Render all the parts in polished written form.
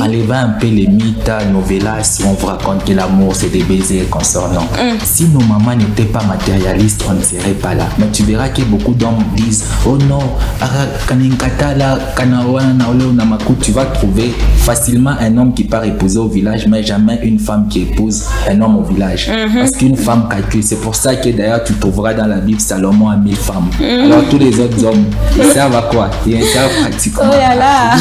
Enlevant un peu les mythes, novellas, où on vous raconte que l'amour c'est des baisers et consorts. Non. Si nos mamans n'étaient pas matérialistes, on ne serait pas là. Mais tu verras que beaucoup d'hommes disent oh non, tu vas trouver facilement un homme qui part épouser au village, mais jamais une femme qui épouse un homme au village. Parce qu'une femme calcule. C'est pour ça que d'ailleurs tu trouveras dans la Bible Salomon a 1000 femmes. Alors tous les autres hommes, ils servent à quoi? Ils servent pratiquement. Oh là là.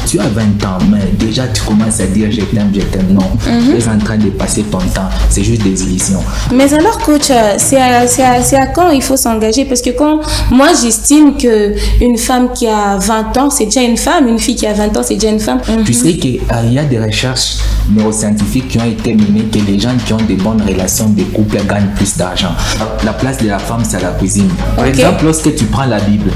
Tu as 20 ans, mais déjà tu commences à dire je t'aime. Non. Tu es en train de passer ton temps. C'est juste des illusions. Mais alors, coach, c'est à quand il faut s'engager? Parce que quand moi j'estime qu'une femme qui a 20 ans, c'est déjà une femme. Une fille qui a 20 ans, c'est déjà une femme. Tu sais qu'il y a des recherches neuroscientifiques qui ont été menées que les gens qui ont des bonnes relations de couple gagnent plus d'argent. La place de la femme, c'est à la cuisine. Par exemple, lorsque tu prends la Bible.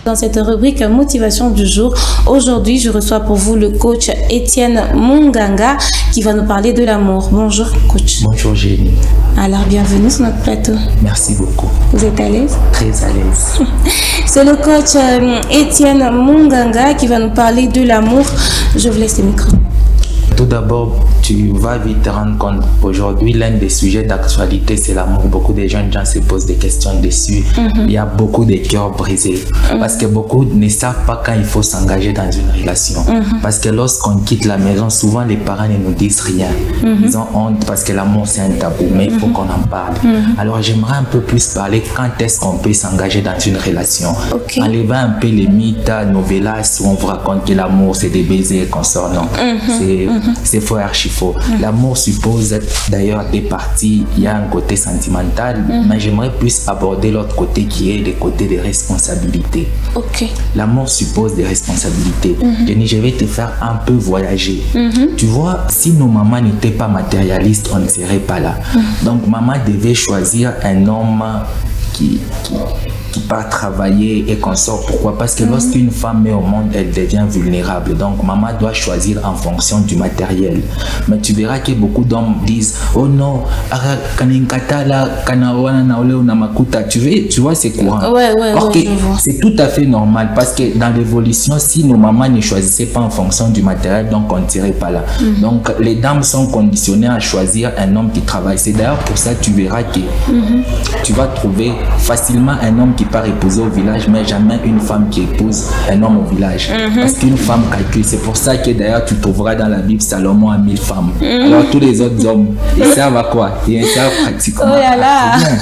Dans cette rubrique motivation du jour, aujourd'hui, je reçois pour vous le coach Étienne Munganga qui va nous parler de l'amour. Bonjour, coach. Bonjour, Génie. Alors, bienvenue sur notre plateau. Merci beaucoup. Vous êtes à l'aise? Très à l'aise. C'est le coach Étienne Munganga qui va nous parler de l'amour. Je vous laisse le micro. Tout d'abord, tu vas vite te rendre compte aujourd'hui, l'un des sujets d'actualité, c'est l'amour. Beaucoup de jeunes gens se posent des questions dessus. Il y a beaucoup de cœurs brisés. Parce que beaucoup ne savent pas quand il faut s'engager dans une relation. Parce que lorsqu'on quitte la maison, souvent les parents ne nous disent rien. Ils ont honte parce que l'amour c'est un tabou, mais il faut qu'on en parle. Alors j'aimerais un peu plus parler quand est-ce qu'on peut s'engager dans une relation. Enlevant un peu les mythes, novellas, où on vous raconte que l'amour c'est des baisers et consorts. Non. C'est faux, archi faux. L'amour suppose d'ailleurs des parties. Il y a un côté sentimental, mais j'aimerais plus aborder l'autre côté qui est le côté des responsabilités. L'amour suppose des responsabilités. Jenny, je vais te faire un peu voyager. Tu vois, si nos mamans n'étaient pas matérialistes, on ne serait pas là. Donc maman devait choisir un homme qui part travailler et qu'on sort. Pourquoi? Parce que lorsqu'une femme met au monde, elle devient vulnérable. Donc maman doit choisir en fonction du matériel. Mais tu verras que beaucoup d'hommes disent oh non, tu vois, c'est courant. C'est tout à fait normal parce que dans l'évolution, si nos mamans ne choisissaient pas en fonction du matériel, donc on ne tirait pas là. Donc les dames sont conditionnées à choisir un homme qui travaille. C'est d'ailleurs pour ça que tu verras que tu vas trouver facilement un homme qui part épouser au village, mais jamais une femme qui épouse un homme au village. Parce qu'une femme calcule. C'est pour ça que d'ailleurs tu trouveras dans la Bible Salomon a 1000 femmes. Alors tous les autres hommes, ils servent à quoi? Ils servent pratiquement à rien.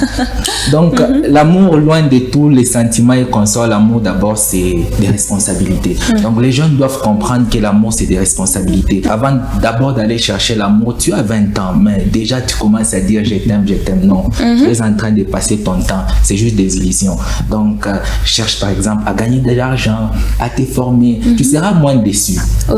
Donc l'amour, loin de tous les sentiments et consorts, l'amour d'abord c'est des responsabilités. Donc les jeunes doivent comprendre que l'amour c'est des responsabilités. Avant d'abord d'aller chercher l'amour, tu as 20 ans, mais déjà tu commences à dire je t'aime. Non, tu es en train de passer ton temps. C'est juste des illusions. Donc cherche par exemple à gagner de l'argent, à te former. Tu seras moins déçu.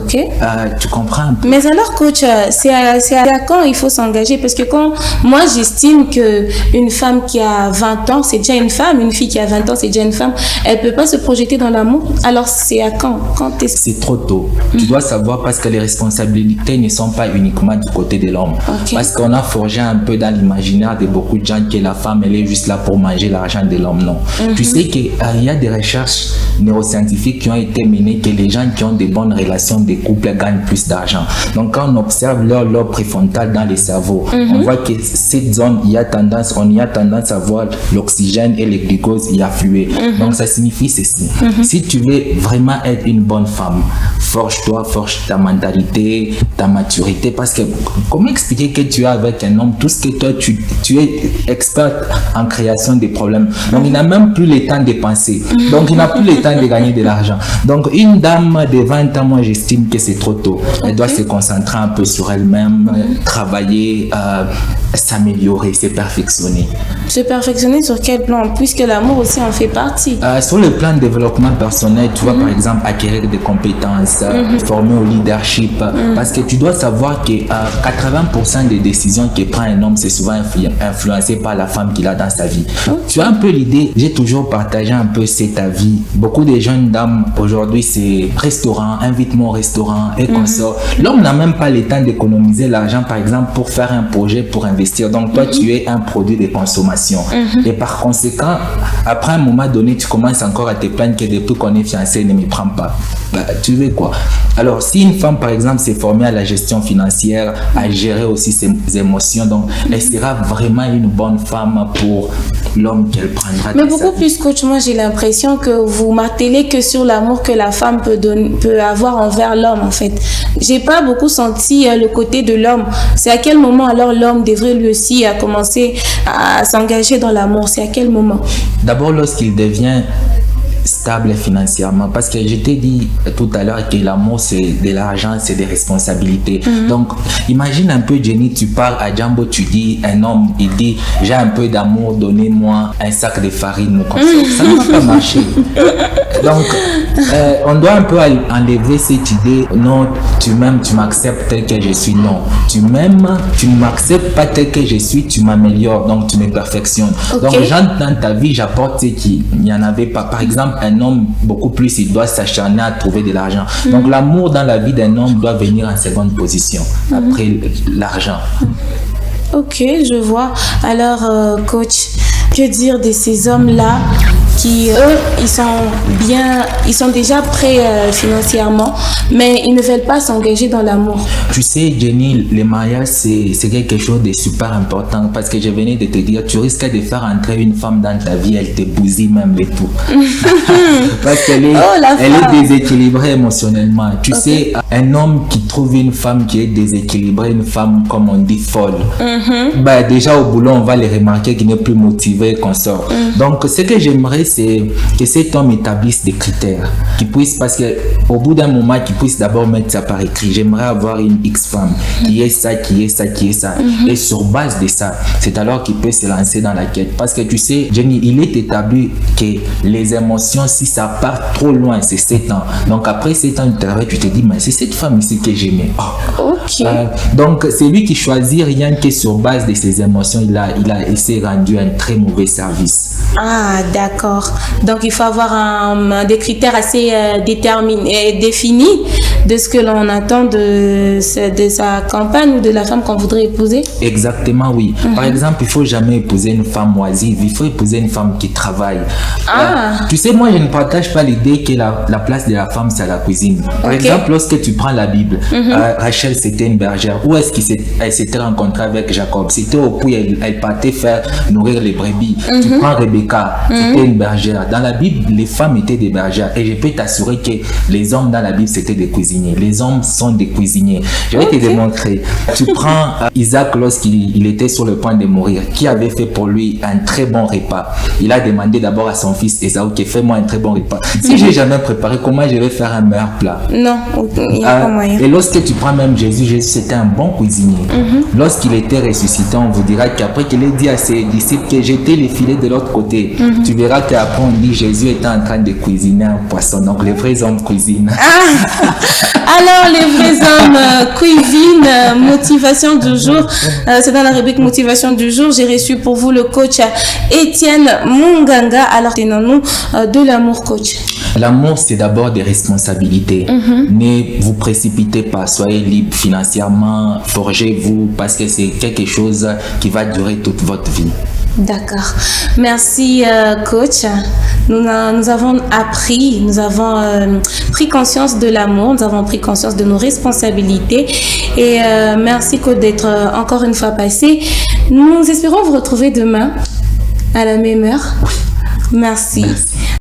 Tu comprends? Mais alors coach, c'est à quand il faut s'engager? Parce que quand moi j'estime qu'une femme qui a 20 ans c'est déjà une femme, une fille qui a 20 ans c'est déjà une femme, elle peut pas se projeter dans l'amour. Alors c'est à quand? C'est trop tôt. Tu dois savoir parce que les responsabilités ne sont pas uniquement du côté de l'homme. Parce qu'on a forgé un peu dans l'imaginaire de beaucoup de gens que la femme elle est juste là pour manger l'argent de l'homme. Non. Tu sais qu'il y a des recherches neuroscientifiques qui ont été menées que les gens qui ont des bonnes relations de couple gagnent plus d'argent. Donc quand on observe leur lobe préfrontal dans les cerveaux, on voit que cette zone, on y a tendance à voir l'oxygène et les glucoses y affluer. Donc ça signifie ceci. Si tu veux vraiment être une bonne femme, forge-toi, forge ta mentalité, ta maturité. Parce que comment expliquer que tu es avec un homme, tout ce que toi tu es expert en création des problèmes. Donc il n'a même plus le temps de penser. Donc il n'a plus le temps de gagner de l'argent. Donc une dame de 20 ans, moi j'estime que c'est trop tôt. Elle doit se concentrer un peu sur elle-même, travailler, s'améliorer, se perfectionner. Se perfectionner sur quel plan? Puisque l'amour aussi en fait partie. Sur le plan de développement personnel, tu vois par exemple acquérir des compétences, former au leadership. Parce que tu dois savoir que 80% des décisions que prend un homme, c'est souvent influencé par la femme qu'il a dans sa vie. Tu as un peu l'idée, j'ai toujours toujours partager un peu cet avis. Beaucoup de jeunes dames aujourd'hui, c'est restaurant, invite-moi au restaurant et qu'on sort. L'homme n'a même pas le temps d'économiser l'argent, par exemple, pour faire un projet, pour investir. Donc toi, tu es un produit de consommation. Et par conséquent, après un moment donné, tu commences encore à te plaindre que depuis qu'on est fiancé, il ne me prend pas. Bah, tu veux quoi? Alors, si une femme, par exemple, s'est formée à la gestion financière, à gérer aussi ses émotions, donc elle sera vraiment une bonne femme pour l'homme qu'elle prendra. Mais beaucoup plus, coach, moi j'ai l'impression que vous martelez que sur l'amour que la femme peut avoir envers l'homme, en fait. J'ai pas beaucoup senti le côté de l'homme. C'est à quel moment alors l'homme devrait lui aussi commencer à s'engager dans l'amour? C'est à quel moment? D'abord, lorsqu'il devient stable financièrement, parce que je t'ai dit tout à l'heure que l'amour c'est de l'argent, c'est des responsabilités. Donc imagine un peu, Jenny, tu parles à Jambo, tu dis un homme, il dit j'ai un peu d'amour, donnez-moi un sac de farine, ça ne va pas marcher. Donc on doit un peu enlever cette idée, non, tu m'aimes, tu m'acceptes tel que je suis. Non, tu m'aimes, tu ne m'acceptes pas tel que je suis, tu m'améliores, donc tu me perfectionnes. Donc j'entre dans ta vie, j'apporte ce qu'il n'y en avait pas. Par exemple, un homme, beaucoup plus, il doit s'acharner à trouver de l'argent. Donc l'amour dans la vie d'un homme doit venir en seconde position, après l'argent. Ok, je vois. Alors, coach, que dire de ces hommes-là qui, eux, ils sont déjà prêts financièrement, mais ils ne veulent pas s'engager dans l'amour? Tu sais, Jenny, le mariage, c'est quelque chose de super important, parce que je venais de te dire, tu risques de faire entrer une femme dans ta vie, elle te bousille même et tout. Parce qu'elle est, elle est déséquilibrée émotionnellement. Tu sais, un homme qui trouve une femme qui est déséquilibrée, une femme, comme on dit, folle, bah, déjà au boulot, on va les remarquer qu'il n'est plus motivé, qu'on sort. Donc, ce que j'aimerais, c'est que cet homme établisse des critères, qu'il puisse, parce qu'au bout d'un moment, qu'il puisse d'abord mettre ça par écrit. J'aimerais avoir une X-femme qui est ça, qui est ça, qui est ça. Et sur base de ça, c'est alors qu'il peut se lancer dans la quête. Parce que tu sais, Jenny, il est établi que les émotions, si ça part trop loin, c'est 7 ans. Donc après 7 ans de travail, tu te dis, mais c'est cette femme ici que j'aimais. Donc c'est lui qui choisit rien que sur base de ses émotions. Il s'est rendu un très mauvais service. Ah, d'accord. Donc il faut avoir des critères assez définis de ce que l'on attend de sa compagne ou de la femme qu'on voudrait épouser. Exactement, oui. Par exemple, il ne faut jamais épouser une femme moisive, il faut épouser une femme qui travaille. Tu sais, moi je ne partage pas l'idée que la place de la femme c'est à la cuisine. Par exemple, lorsque tu prends la Bible, Rachel c'était une bergère. Où est-ce qu'elle s'était rencontrée avec Jacob? C'était au puits, elle partait nourrir les brebis. Tu prends Rebecca, c'était une bergère. Dans la Bible, les femmes étaient des bergères. Et je peux t'assurer que les hommes dans la Bible c'était des cuisiniers. Les hommes sont des cuisiniers. Je vais te démontrer. Tu prends Isaac lorsqu'il était sur le point de mourir, qui avait fait pour lui un très bon repas. Il a demandé d'abord à son fils Ésaü, fais-moi un très bon repas. Si j'ai jamais préparé, comment je vais faire un meilleur plat? Non, il n'y a pas moyen. Et lorsque tu prends même Jésus c'était un bon cuisinier. Lorsqu'il était ressuscité, on vous dira qu'après qu'il ait dit à ses disciples que jetez les filets de l'autre côté, tu verras qu'après on dit Jésus était en train de cuisiner un poisson. Donc les vrais hommes cuisinent. Alors les vrais hommes cuisinent. Motivation du jour, c'est dans la rubrique motivation du jour. J'ai reçu pour vous le coach Étienne Munganga. Alors tenons-nous de l'amour, coach. L'amour, c'est d'abord des responsabilités. Ne vous précipitez pas, soyez libre financièrement, forgez-vous, parce que c'est quelque chose qui va durer toute votre vie. D'accord. Merci, coach. Nous avons appris, nous avons pris conscience de l'amour, nous avons pris conscience de nos responsabilités. Et merci, coach, d'être encore une fois passé. Nous espérons vous retrouver demain à la même heure. Merci.